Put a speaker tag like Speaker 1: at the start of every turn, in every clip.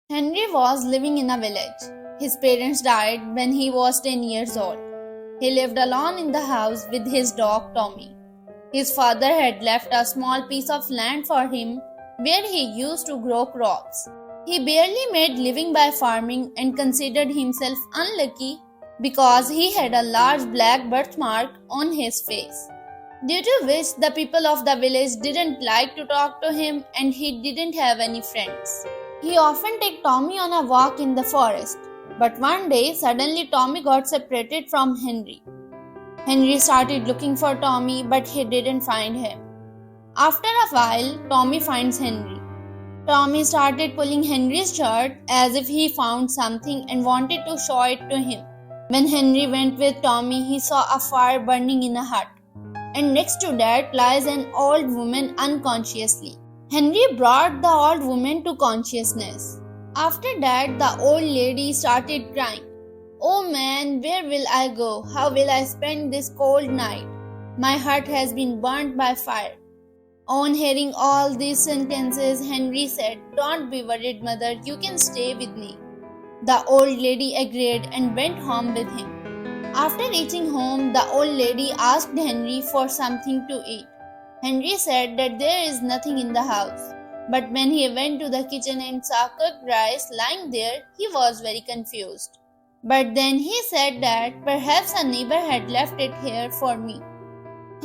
Speaker 1: Henry was living in a village. His parents died when he was 10 years old. He lived alone in the house with his dog Tommy. His father had left a small piece of land for him where he used to grow crops. He barely made living by farming and considered himself unlucky because he had a large black birthmark on his face, due to which the people of the village didn't like to talk to him and he didn't have any friends. He often took Tommy on a walk in the forest, but one day suddenly Tommy got separated from Henry. Henry started looking for Tommy, but he didn't find him. After a while, Tommy finds Henry. Tommy started pulling Henry's shirt as if he found something and wanted to show it to him. When Henry went with Tommy, he saw a fire burning in a hut, and next to that lies an old woman unconsciously. Henry brought the old woman to consciousness. After that, the old lady started crying. "Oh man, where will I go? How will I spend this cold night? My hut has been burnt by fire." On hearing all these sentences, Henry said, "Don't be worried, mother, you can stay with me." The old lady agreed and went home with him. After reaching home, the old lady asked Henry for something to eat. Henry said that there is nothing in the house. But when he went to the kitchen and saw cooked rice lying there, he was very confused. But then he said that perhaps a neighbor had left it here for me.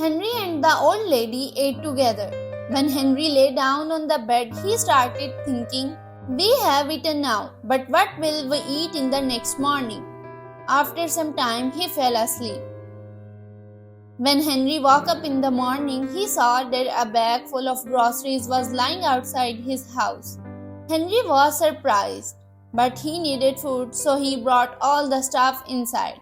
Speaker 1: Henry and the old lady ate together. When Henry lay down on the bed, he started thinking, "We have eaten now, but what will we eat in the next morning?" After some time, he fell asleep. When Henry woke up in the morning, he saw that a bag full of groceries was lying outside his house. Henry was surprised, but he needed food, so he brought all the stuff inside.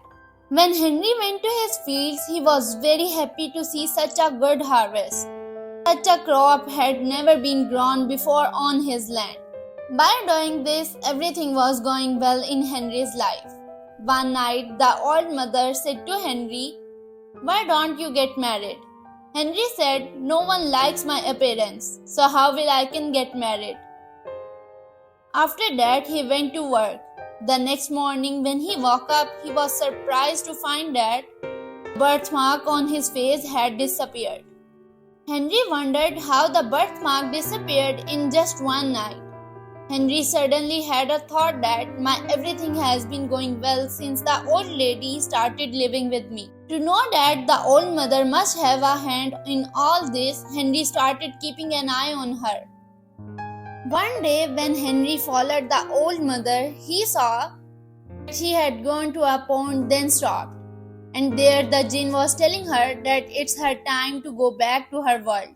Speaker 1: When Henry went to his fields, he was very happy to see such a good harvest. Such a crop had never been grown before on his land. By doing this, everything was going well in Henry's life. One night, the old mother said to Henry, "Why don't you get married?" Henry said, "No one likes my appearance, so how will I can get married?" After that, he went to work. The next morning when he woke up, he was surprised to find that the birthmark on his face had disappeared. Henry wondered how the birthmark disappeared in just one night. Henry suddenly had a thought that everything has been going well since the old lady started living with me. To know that the old mother must have a hand in all this, Henry started keeping an eye on her. One day when Henry followed the old mother, he saw that she had gone to a pond, then stopped. And there the jinn was telling her that it's her time to go back to her world.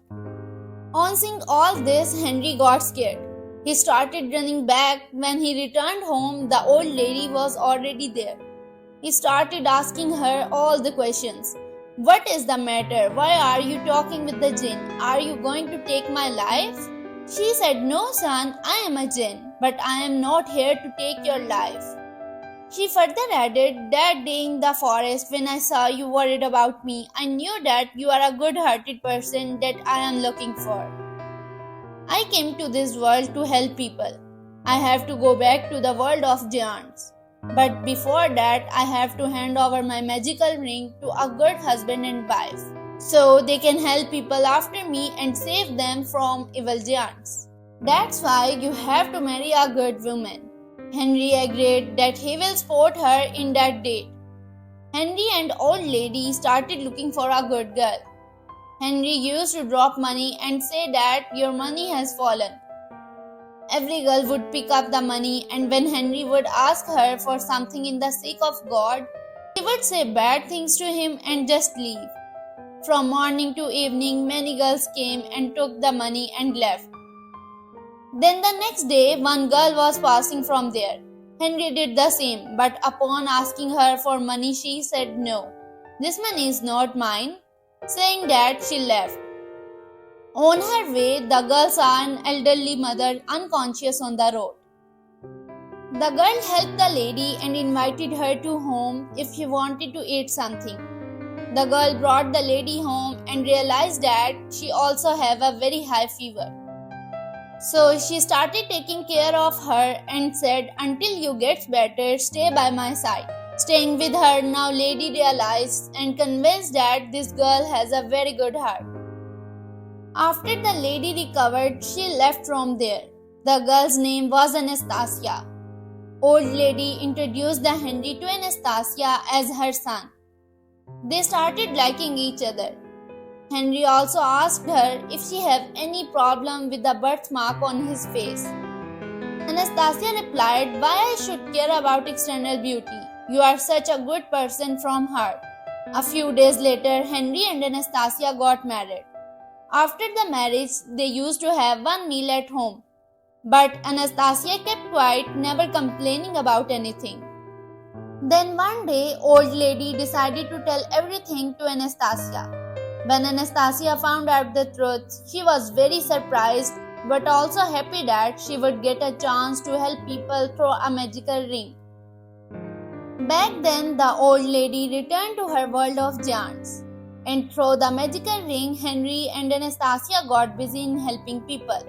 Speaker 1: On seeing all this, Henry got scared. He started running back. When he returned home, the old lady was already there. He started asking her all the questions. "What is the matter? Why are you talking with the jinn? Are you going to take my life?" She said, "No, son, I am a jinn, but I am not here to take your life." She further added, "That day in the forest when I saw you worried about me, I knew that you are a good-hearted person that I am looking for. I came to this world to help people. I have to go back to the world of giants. But before that, I have to hand over my magical ring to a good husband and wife, so they can help people after me and save them from evil giants. That's why you have to marry a good woman." Henry agreed that he will support her in that date. Henry and old lady started looking for a good girl. Henry used to drop money and say that your money has fallen. Every girl would pick up the money, and when Henry would ask her for something in the sake of God, he would say bad things to him and just leave. From morning to evening, many girls came and took the money and left. Then the next day, one girl was passing from there. Henry did the same, but upon asking her for money, she said, "No, this money is not mine." Saying that, she left. On her way, the girl saw an elderly mother unconscious on the road. The girl helped the lady and invited her to home if she wanted to eat something. The girl brought the lady home and realized that she also had a very high fever. So she started taking care of her and said, "Until you get better, stay by my side." Staying with her, now Lady realized and convinced that this girl has a very good heart. After the lady recovered, she left from there. The girl's name was Anastasia. Old lady introduced the Henry to Anastasia as her son. They started liking each other. Henry also asked her if she had any problem with the birthmark on his face. Anastasia replied, "Why I should care about external beauty? You are such a good person from heart." A few days later, Henry and Anastasia got married. After the marriage, they used to have one meal at home. But Anastasia kept quiet, never complaining about anything. Then one day, old lady decided to tell everything to Anastasia. When Anastasia found out the truth, she was very surprised but also happy that she would get a chance to help people through a magical ring. Back then, the old lady returned to her world of giants. And through the magical ring, Henry and Anastasia got busy in helping people.